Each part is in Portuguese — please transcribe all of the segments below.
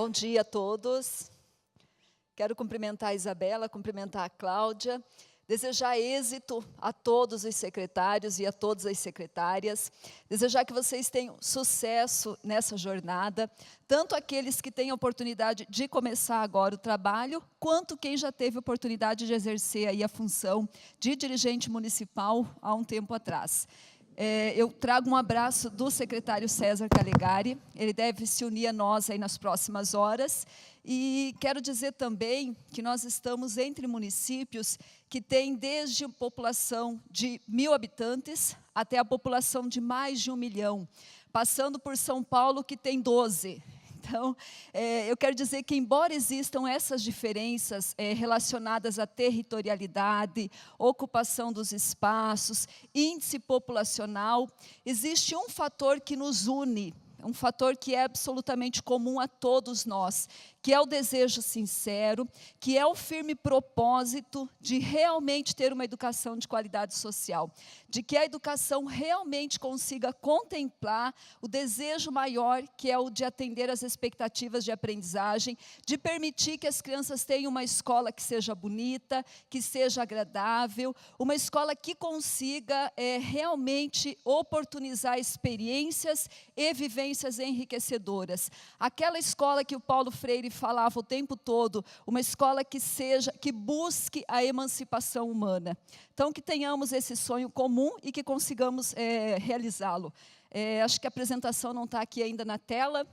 Bom dia a todos. Quero cumprimentar a Isabela, cumprimentar a Cláudia, desejar êxito a todos os secretários e a todas as secretárias, desejar que vocês tenham sucesso nessa jornada, tanto aqueles que têm a oportunidade de começar agora o trabalho, quanto quem já teve a oportunidade de exercer aí a função de dirigente municipal há um tempo atrás. Eu trago um abraço do secretário César Calegari, ele deve se unir a nós aí nas próximas horas, e quero dizer também que nós estamos entre municípios que têm desde a população de 1.000 habitantes até a população de mais de 1 milhão, passando por São Paulo, que tem 12. Então, eu quero dizer que, embora existam essas diferenças relacionadas à territorialidade, ocupação dos espaços, índice populacional, existe um fator que nos une, um fator que é absolutamente comum a todos nós, que é o desejo sincero, que é o firme propósito de realmente ter uma educação de qualidade social, de que a educação realmente consiga contemplar o desejo maior, que é o de atender às expectativas de aprendizagem, de permitir que as crianças tenham uma escola que seja bonita, que seja agradável, uma escola que consiga realmente oportunizar experiências e vivências enriquecedoras. Aquela escola que o Paulo Freire falava o tempo todo, uma escola que busque a emancipação humana. Então, que tenhamos esse sonho comum e que consigamos realizá-lo. Acho que a apresentação não está aqui ainda na tela.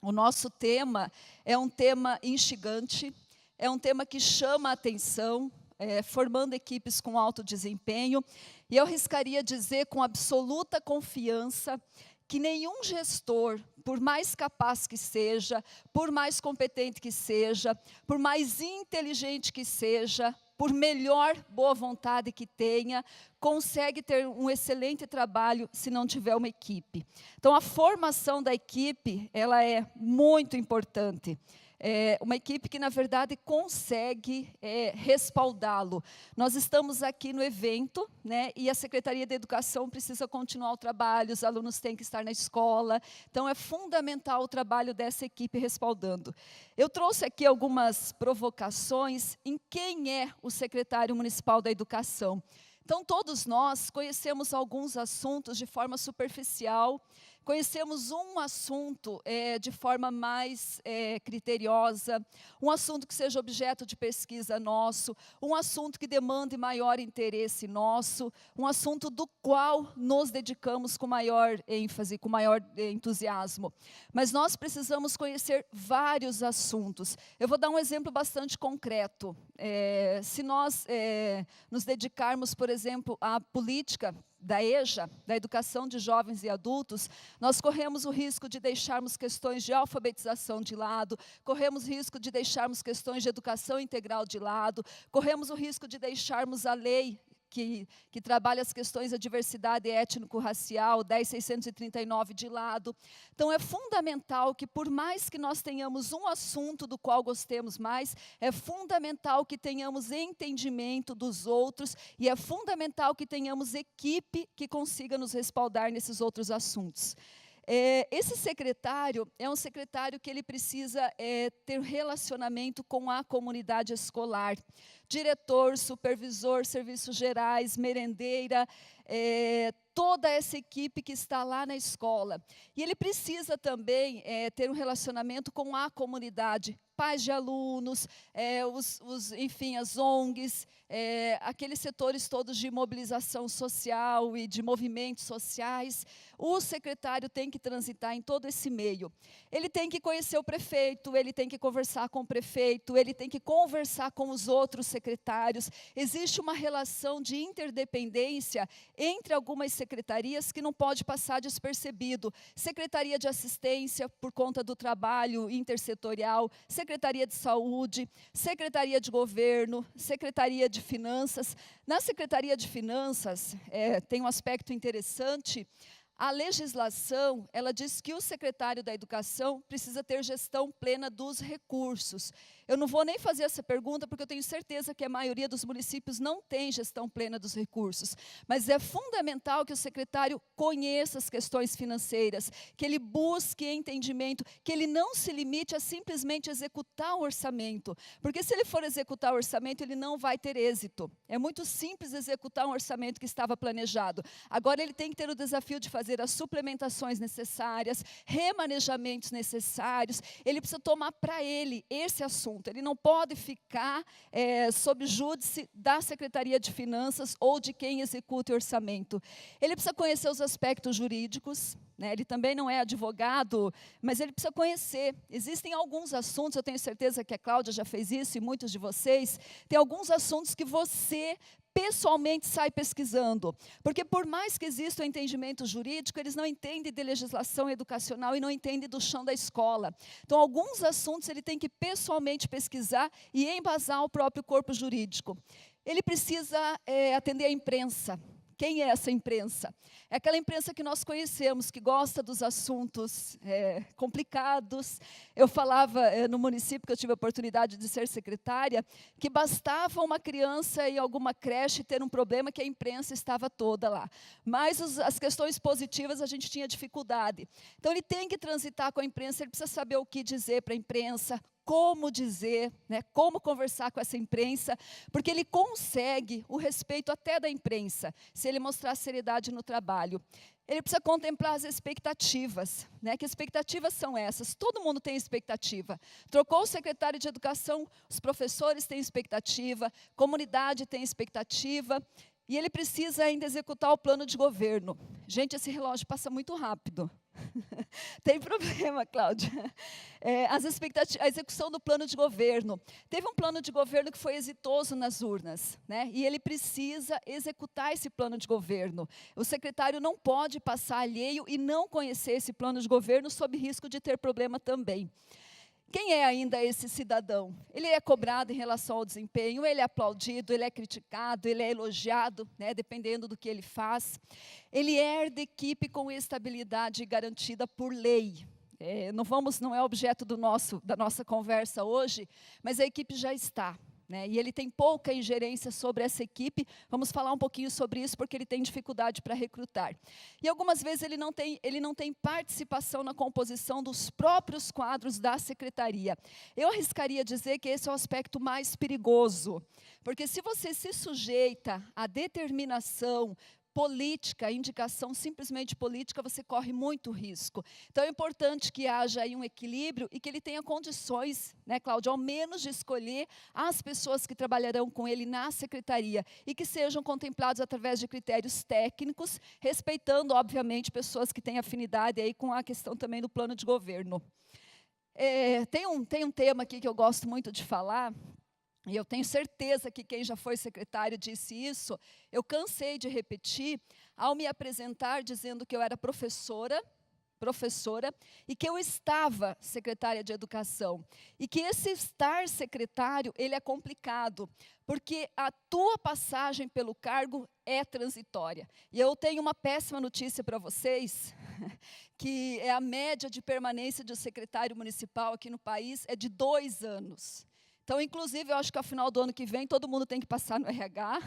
O nosso tema é um tema instigante, é um tema que chama a atenção, formando equipes com alto desempenho, e eu arriscaria dizer com absoluta confiança que nenhum gestor, por mais capaz que seja, por mais competente que seja, por mais inteligente que seja, por melhor boa vontade que tenha, consegue ter um excelente trabalho se não tiver uma equipe. Então, a formação da equipe, ela é muito importante. Uma equipe que, na verdade, consegue respaldá-lo. Nós estamos aqui no evento, né, e a Secretaria de Educação precisa continuar o trabalho, os alunos têm que estar na escola, então é fundamental o trabalho dessa equipe respaldando. Eu trouxe aqui algumas provocações em quem é o secretário municipal da Educação. Então, todos nós conhecemos alguns assuntos de forma superficial, conhecemos um assunto de forma mais criteriosa, um assunto que seja objeto de pesquisa nosso, um assunto que demande maior interesse nosso, um assunto do qual nos dedicamos com maior ênfase, com maior entusiasmo. Mas nós precisamos conhecer vários assuntos. Eu vou dar um exemplo bastante concreto. Se nós nos dedicarmos, por exemplo, à política da EJA, da educação de jovens e adultos, nós corremos o risco de deixarmos questões de alfabetização de lado, corremos o risco de deixarmos questões de educação integral de lado, corremos o risco de deixarmos a lei que trabalha as questões da diversidade étnico-racial, 10.639 de lado. Então, é fundamental que, por mais que nós tenhamos um assunto do qual gostemos mais, é fundamental que tenhamos entendimento dos outros e é fundamental que tenhamos equipe que consiga nos respaldar nesses outros assuntos. Esse secretário é um secretário que ele precisa ter relacionamento com a comunidade escolar. Diretor, supervisor, serviços gerais, merendeira, toda essa equipe que está lá na escola. E ele precisa também ter um relacionamento com a comunidade, pais de alunos, enfim, as ONGs, aqueles setores todos de mobilização social e de movimentos sociais. O secretário tem que transitar em todo esse meio. Ele tem que conhecer o prefeito, ele tem que conversar com o prefeito, ele tem que conversar com os outros secretários. Existe uma relação de interdependência entre algumas secretarias que não pode passar despercebido. Secretaria de Assistência, por conta do trabalho intersetorial, Secretaria de Saúde, Secretaria de Governo, Secretaria de Finanças. Na Secretaria de Finanças, tem um aspecto interessante. A legislação, ela diz que o secretário da Educação precisa ter gestão plena dos recursos. Eu não vou nem fazer essa pergunta, porque eu tenho certeza que a maioria dos municípios não tem gestão plena dos recursos. Mas é fundamental que o secretário conheça as questões financeiras, que ele busque entendimento, que ele não se limite a simplesmente executar o orçamento. Porque se ele for executar o orçamento, ele não vai ter êxito. É muito simples executar um orçamento que estava planejado. Agora ele tem que ter o desafio de fazer as suplementações necessárias, remanejamentos necessários. Ele precisa tomar para ele esse assunto. Ele não pode ficar sob júdice da Secretaria de Finanças ou de quem executa o orçamento. Ele precisa conhecer os aspectos jurídicos, né? Ele também não é advogado, mas ele precisa conhecer. Existem alguns assuntos, eu tenho certeza que a Cláudia já fez isso e muitos de vocês, tem alguns assuntos que você pessoalmente sai pesquisando, porque por mais que exista o entendimento jurídico, eles não entendem de legislação educacional e não entendem do chão da escola. Então, alguns assuntos ele tem que pessoalmente pesquisar e embasar o próprio corpo jurídico. Ele precisa atender a imprensa. Quem é essa imprensa? É aquela imprensa que nós conhecemos, que gosta dos assuntos complicados. Eu falava no município que eu tive a oportunidade de ser secretária, que bastava uma criança em alguma creche ter um problema que a imprensa estava toda lá. Mas as questões positivas a gente tinha dificuldade. Então ele tem que transitar com a imprensa, ele precisa saber o que dizer para a imprensa, como dizer, né, como conversar com essa imprensa, porque ele consegue o respeito até da imprensa, se ele mostrar seriedade no trabalho. Ele precisa contemplar as expectativas, né? Que expectativas são essas? Todo mundo tem expectativa. Trocou o secretário de Educação, os professores têm expectativa, a comunidade tem expectativa, e ele precisa ainda executar o plano de governo. Gente, esse relógio passa muito rápido. Tem problema, Cláudia. A execução do plano de governo. Teve um plano de governo que foi exitoso nas urnas, né? E ele precisa executar esse plano de governo. O secretário não pode passar alheio e não conhecer esse plano de governo sob risco de ter problema também. Quem é ainda esse cidadão? Ele é cobrado em relação ao desempenho, ele é aplaudido, ele é criticado, ele é elogiado, né, dependendo do que ele faz. Ele herda equipe com estabilidade garantida por lei. Não é objeto da nossa conversa hoje, mas a equipe já está. Né, e ele tem pouca ingerência sobre essa equipe. Vamos falar um pouquinho sobre isso, porque ele tem dificuldade para recrutar. E algumas vezes ele não tem participação na composição dos próprios quadros da secretaria. Eu arriscaria dizer que esse é o aspecto mais perigoso, porque se você se sujeita à determinação política, indicação simplesmente política, você corre muito risco. Então, é importante que haja aí um equilíbrio e que ele tenha condições, né, Cláudia, ao menos de escolher as pessoas que trabalharão com ele na secretaria e que sejam contemplados através de critérios técnicos, respeitando, obviamente, pessoas que têm afinidade aí com a questão também do plano de governo. Tem um tema aqui que eu gosto muito de falar, e eu tenho certeza que quem já foi secretário disse isso. Eu cansei de repetir ao me apresentar dizendo que eu era professora, e que eu estava secretária de Educação. E que esse estar secretário, ele é complicado, porque a tua passagem pelo cargo é transitória. E eu tenho uma péssima notícia para vocês, que é a média de permanência de um secretário municipal aqui no país é de 2 anos. Então, inclusive, eu acho que ao final do ano que vem, todo mundo tem que passar no RH,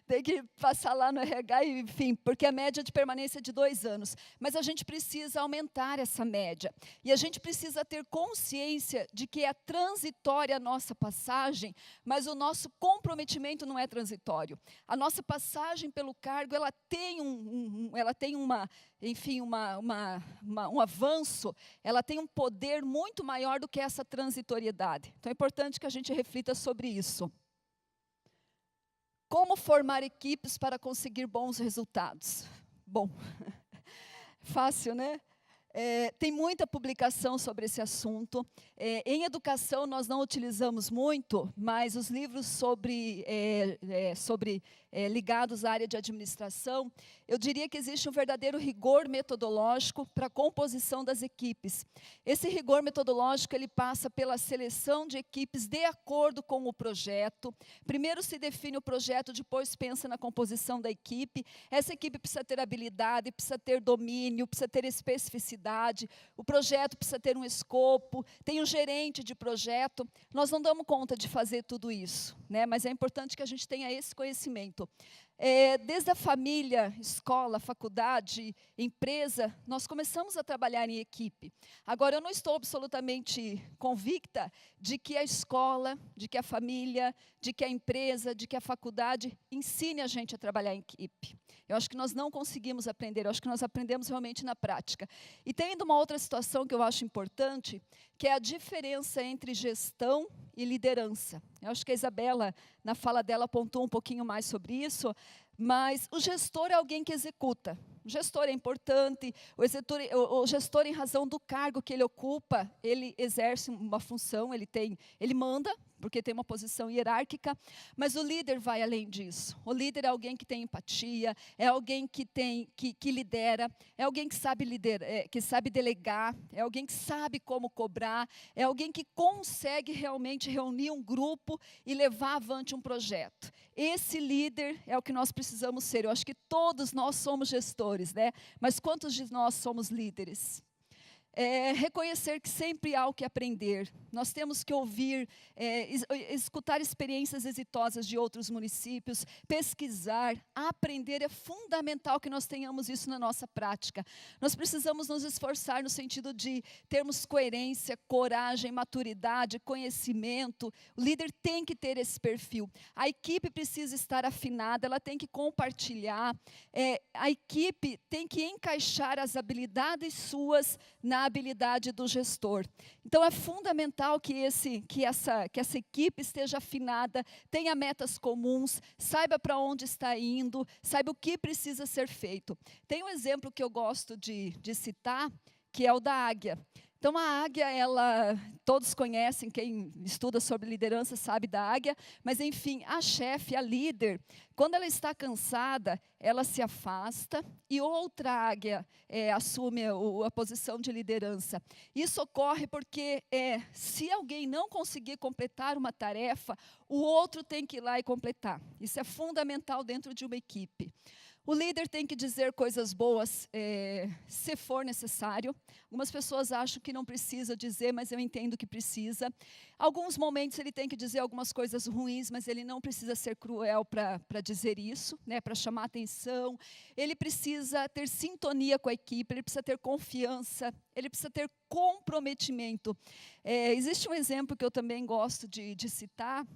tem que passar lá no RH, enfim, porque a média de permanência é de 2 anos. Mas a gente precisa aumentar essa média. E a gente precisa ter consciência de que é transitória a nossa passagem, mas o nosso comprometimento não é transitório. A nossa passagem pelo cargo, ela tem um avanço, ela tem um poder muito maior do que essa transitoriedade. Então, é importante que a gente reflita sobre isso. Como formar equipes para conseguir bons resultados? Bom, fácil, né? Tem muita publicação sobre esse assunto. Em educação, nós não utilizamos muito, mas os livros ligados à área de administração, eu diria que existe um verdadeiro rigor metodológico para a composição das equipes. Esse rigor metodológico, ele passa pela seleção de equipes de acordo com o projeto. Primeiro se define o projeto, depois pensa na composição da equipe. Essa equipe precisa ter habilidade, precisa ter domínio, precisa ter especificidade, prioridade, o projeto precisa ter um escopo, tem um gerente de projeto. Nós não damos conta de fazer tudo isso, né? Mas é importante que a gente tenha esse conhecimento. Desde a família, escola, faculdade, empresa, nós começamos a trabalhar em equipe. Agora, eu não estou absolutamente convicta de que a escola, de que a família, de que a empresa, de que a faculdade ensine a gente a trabalhar em equipe. Eu acho que nós não conseguimos aprender, eu acho que nós aprendemos realmente na prática. E tem ainda uma outra situação que eu acho importante, que é a diferença entre gestão e liderança. Eu acho que a Isabela, na fala dela, apontou um pouquinho mais sobre isso, mas o gestor é alguém que executa. O gestor é importante, o gestor, em razão do cargo que ele ocupa, ele exerce uma função, ele manda, porque tem uma posição hierárquica, mas o líder vai além disso. O líder é alguém que tem empatia, é alguém que lidera, é alguém que sabe que sabe delegar, é alguém que sabe como cobrar, é alguém que consegue realmente reunir um grupo e levar avante um projeto. Esse líder é o que nós precisamos ser. Eu acho que todos nós somos gestores, né? Mas quantos de nós somos líderes? Reconhecer que sempre há o que aprender. Nós temos que ouvir, escutar experiências exitosas de outros municípios, pesquisar, aprender. É fundamental que nós tenhamos isso na nossa prática. Nós precisamos nos esforçar no sentido de termos coerência, coragem, maturidade, conhecimento. O líder tem que ter esse perfil. A equipe precisa estar afinada, ela tem que compartilhar. A equipe tem que encaixar as habilidades suas na habilidade do gestor. Então, é fundamental que essa equipe esteja afinada, tenha metas comuns, saiba para onde está indo, saiba o que precisa ser feito. Tem um exemplo que eu gosto de citar, que é o da águia. Então, a águia, todos conhecem, quem estuda sobre liderança sabe da águia, mas, enfim, a chefe, a líder, quando ela está cansada, ela se afasta e outra águia assume a posição de liderança. Isso ocorre porque, se alguém não conseguir completar uma tarefa, o outro tem que ir lá e completar. Isso é fundamental dentro de uma equipe. O líder tem que dizer coisas boas, se for necessário. Algumas pessoas acham que não precisa dizer, mas eu entendo que precisa. Alguns momentos ele tem que dizer algumas coisas ruins, mas ele não precisa ser cruel para dizer isso, né, para chamar atenção. Ele precisa ter sintonia com a equipe, ele precisa ter confiança, ele precisa ter comprometimento. Existe um exemplo que eu também gosto de citar,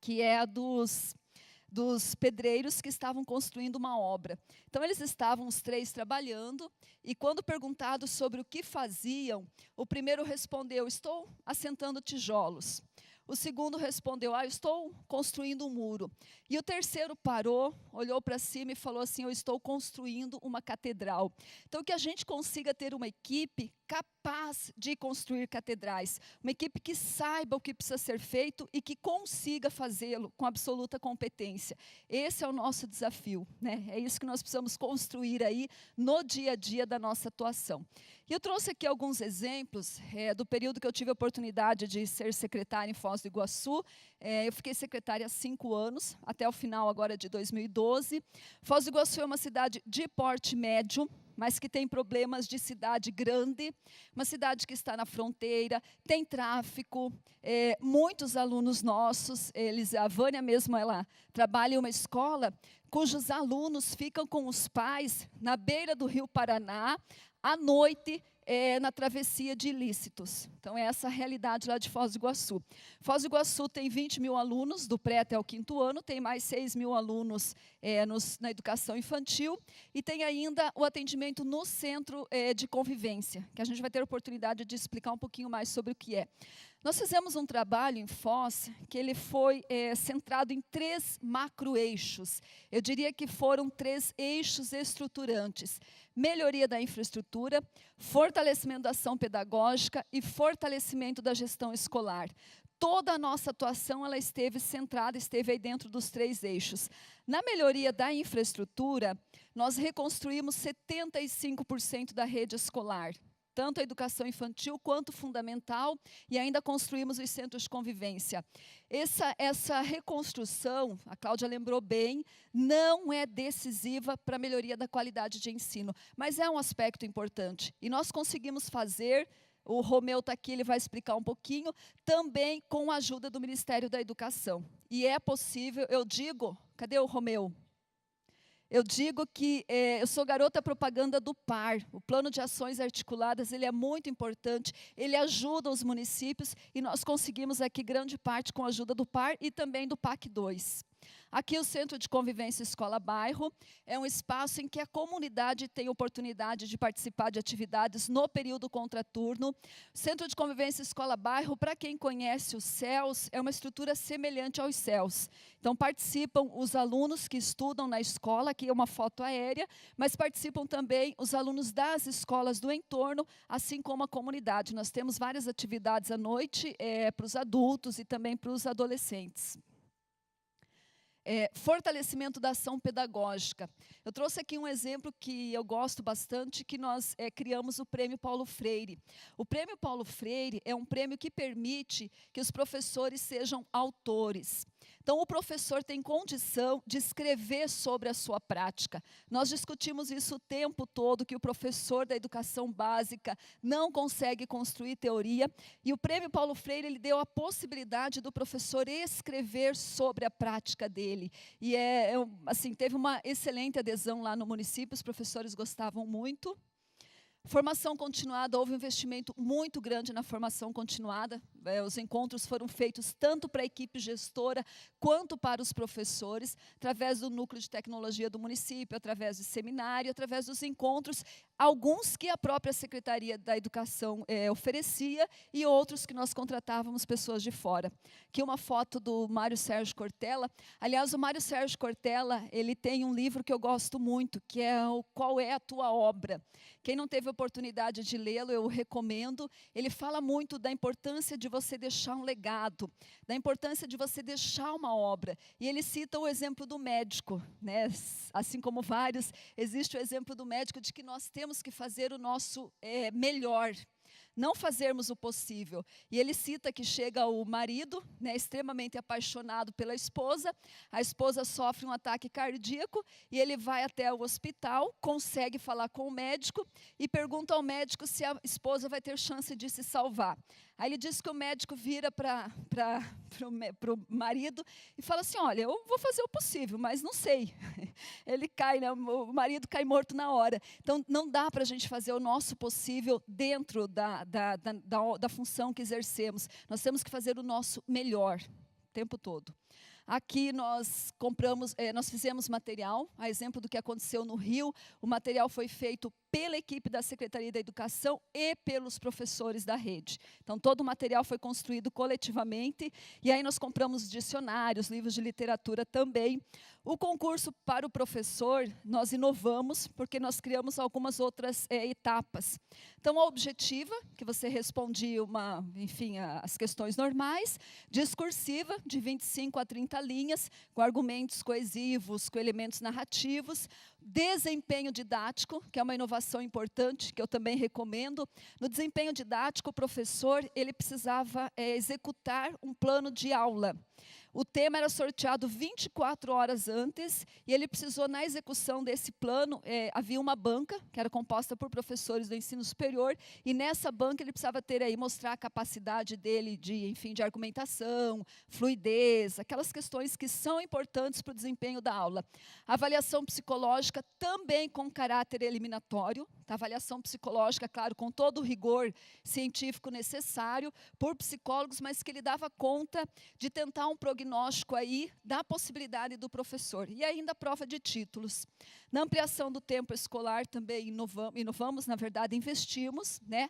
que é a dos pedreiros que estavam construindo uma obra. Então, eles estavam os três trabalhando, e quando perguntados sobre o que faziam, o primeiro respondeu: estou assentando tijolos. O segundo respondeu: eu estou construindo um muro. E o terceiro parou, olhou para cima e falou assim: eu estou construindo uma catedral. Então, que a gente consiga ter uma equipe capaz de construir catedrais, uma equipe que saiba o que precisa ser feito e que consiga fazê-lo com absoluta competência. Esse é o nosso desafio, né? É isso que nós precisamos construir aí no dia a dia da nossa atuação. E eu trouxe aqui alguns exemplos do período que eu tive a oportunidade de ser secretária em Foz do Iguaçu. Eu fiquei secretária há 5 anos, até o final agora de 2012. Foz do Iguaçu é uma cidade de porte médio, mas que tem problemas de cidade grande, uma cidade que está na fronteira, tem tráfico, muitos alunos nossos, a Vânia mesmo, ela trabalha em uma escola cujos alunos ficam com os pais na beira do Rio Paraná, à noite, na travessia de ilícitos. Então, é essa a realidade lá de Foz do Iguaçu. Foz do Iguaçu tem 20 mil alunos, do pré até o 5º ano, tem mais 6 mil alunos na educação infantil, e tem ainda o atendimento no centro de convivência, que a gente vai ter a oportunidade de explicar um pouquinho mais sobre o que é. Nós fizemos um trabalho em Foz, que ele foi centrado em 3 macroeixos. Eu diria que foram 3 eixos estruturantes: melhoria da infraestrutura, fortalecimento da ação pedagógica e fortalecimento da gestão escolar. Toda a nossa atuação ela esteve centrada, esteve aí dentro dos 3 eixos. Na melhoria da infraestrutura, nós reconstruímos 75% da rede escolar. tanto a educação infantil quanto fundamental, e ainda construímos os centros de convivência. Essa reconstrução, a Cláudia lembrou bem, não é decisiva para a melhoria da qualidade de ensino, mas é um aspecto importante. E nós conseguimos fazer, o Romeu está aqui, ele vai explicar um pouquinho, também com a ajuda do Ministério da Educação. E é possível, eu digo, cadê o Romeu? Eu digo que eu sou garota propaganda do PAR, o Plano de Ações Articuladas, ele é muito importante, ele ajuda os municípios e nós conseguimos aqui grande parte com a ajuda do PAR e também do PAC 2. Aqui o Centro de Convivência Escola-Bairro é um espaço em que a comunidade tem oportunidade de participar de atividades no período contraturno. O Centro de Convivência Escola-Bairro, para quem conhece os CELS, é uma estrutura semelhante aos CELS. Então participam os alunos que estudam na escola, aqui é uma foto aérea, mas participam também os alunos das escolas do entorno, assim como a comunidade. Nós temos várias atividades à noite para os adultos e também para os adolescentes. Fortalecimento da ação pedagógica. Eu trouxe aqui um exemplo que eu gosto bastante, que nós criamos o Prêmio Paulo Freire. O Prêmio Paulo Freire é um prêmio que permite que os professores sejam autores. Então, o professor tem condição de escrever sobre a sua prática. Nós discutimos isso o tempo todo, que o professor da educação básica não consegue construir teoria, e o Prêmio Paulo Freire ele deu a possibilidade do professor escrever sobre a prática dele. E assim, teve uma excelente adesão lá no município, os professores gostavam muito. Formação continuada, houve um investimento muito grande na formação continuada. Os encontros foram feitos tanto para a equipe gestora quanto para os professores, através do núcleo de tecnologia do município, através de seminário, através dos encontros, alguns que a própria Secretaria da Educação oferecia e outros que nós contratávamos pessoas de fora. Aqui uma foto do Mário Sérgio Cortella. Aliás, o Mário Sérgio Cortella, ele tem um livro que eu gosto muito, que é o Qual é a Tua Obra? Quem não teve oportunidade de lê-lo, eu recomendo. Ele fala muito da importância de você deixar um legado, da importância de você deixar uma obra. E ele cita o exemplo do médico, né? Assim como vários, existe o exemplo do médico de que nós temos que fazer o nosso melhor, não fazermos o possível. E ele cita que chega o marido, né, extremamente apaixonado pela esposa, a esposa sofre um ataque cardíaco e ele vai até o hospital, consegue falar com o médico e pergunta ao médico se a esposa vai ter chance de se salvar. Aí ele diz que o médico vira para o marido e fala assim, olha, eu vou fazer o possível, mas não sei. Ele cai, né, o marido cai morto na hora. Então, não dá para a gente fazer o nosso possível dentro da função que exercemos. Nós temos que fazer o nosso melhor o tempo todo. Aqui nós fizemos material, a exemplo do que aconteceu no Rio, o material foi feito pela equipe da Secretaria da Educação e pelos professores da rede. Então, todo o material foi construído coletivamente, e aí nós compramos dicionários, livros de literatura também. O concurso para o professor, nós inovamos, porque nós criamos algumas outras etapas. Então, a objetiva, que você respondia as questões normais, discursiva, de 25 a 30 linhas, com argumentos coesivos, com elementos narrativos, desempenho didático, que é uma inovação importante, que eu também recomendo. No desempenho didático, o professor ele precisava executar um plano de aula. O tema era sorteado 24 horas antes, e ele precisou, na execução desse plano, havia uma banca, que era composta por professores do ensino superior, e nessa banca ele precisava mostrar a capacidade dele de argumentação, fluidez, aquelas questões que são importantes para o desempenho da aula. A avaliação psicológica também com caráter eliminatório, a avaliação psicológica, claro, com todo o rigor científico necessário, por psicólogos, mas que ele dava conta de tentar um prognóstico aí da possibilidade do professor. E ainda a prova de títulos. Na ampliação do tempo escolar também inovamos, na verdade, investimos, né?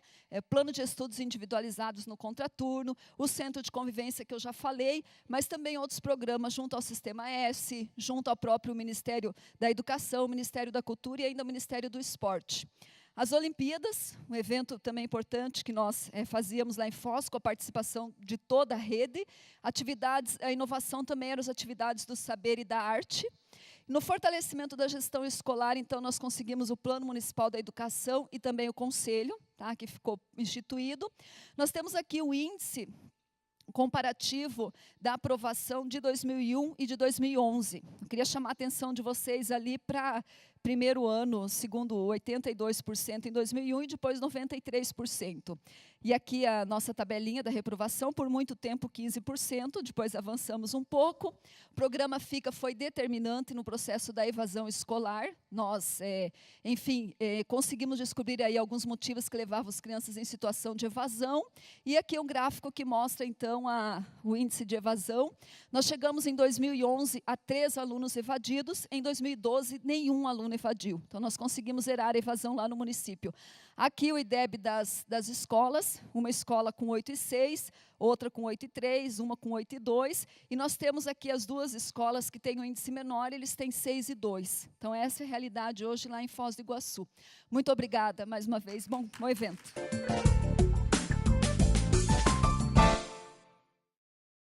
Plano de estudos individualizados no contraturno, o centro de convivência que eu já falei, mas também outros programas junto ao Sistema S, junto ao próprio Ministério da Educação, Ministério da Cultura e ainda o Ministério do Esporte. As Olimpíadas, um evento também importante que nós fazíamos lá em Foz, com a participação de toda a rede. A inovação também eram as atividades do saber e da arte. No fortalecimento da gestão escolar, então, nós conseguimos o Plano Municipal da Educação e também o Conselho. tá, que ficou instituído. Nós temos aqui o índice comparativo da aprovação de 2001 e de 2011. Eu queria chamar a atenção de vocês ali para primeiro ano, segundo 82% em 2001 e depois 93%. E aqui a nossa tabelinha da reprovação, por muito tempo 15%, depois avançamos um pouco. O programa FICA foi determinante no processo da evasão escolar. Nós, conseguimos descobrir aí alguns motivos que levavam as crianças em situação de evasão. E aqui um gráfico que mostra, então, o índice de evasão. Nós chegamos em 2011 a 3 alunos evadidos, em 2012 nenhum aluno evadiu. Então nós conseguimos zerar a evasão lá no município. Aqui o IDEB das escolas, uma escola com 8,6, outra com 8,3, uma com 8,2, e nós temos aqui as duas escolas que têm um índice menor, eles têm 6,2. Então essa é a realidade hoje lá em Foz do Iguaçu. Muito obrigada mais uma vez, bom evento.